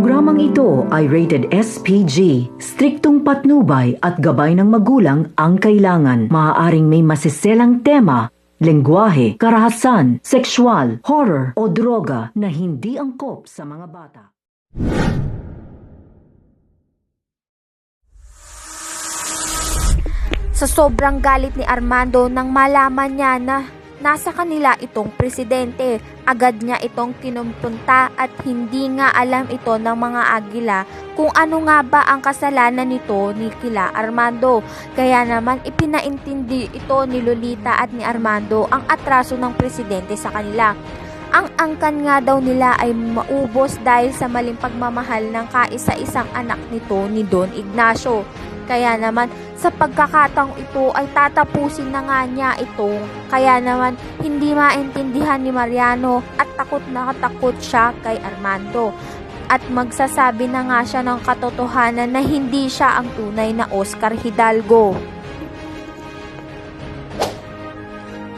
Programang ito ay rated SPG. Striktong patnubay at gabay ng magulang ang kailangan. Maaaring may masiselang tema, lengguwahe, karahasan, sexual, horror o droga na hindi angkop sa mga bata. Sa sobrang galit ni Armando nang malaman niya na nasa kanila itong presidente, agad niya itong kinumpunta at hindi nga alam ito ng mga agila kung ano nga ba ang kasalanan nito ni kila Armando. Kaya naman ipinaintindi ito ni Lolita at ni Armando ang atraso ng presidente sa kanila. Ang angkan nga daw nila ay maubos dahil sa maling pagmamahal ng kaisa-isang anak nito ni Don Ignacio. Kaya naman sa pagkakataong ito ay tatapusin na nga niya ito. Kaya naman hindi maintindihan ni Mariano at takot na takot siya kay Armando. At magsasabi na nga siya ng katotohanan na hindi siya ang tunay na Oscar Hidalgo.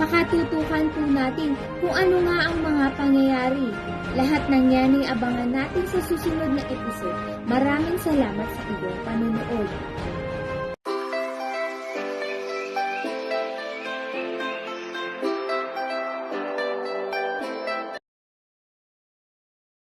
Pakatutukan po natin kung ano nga ang mga pangyayari. Lahat ng yan ay abangan natin sa susunod na episode. Maraming salamat sa iyong panonood.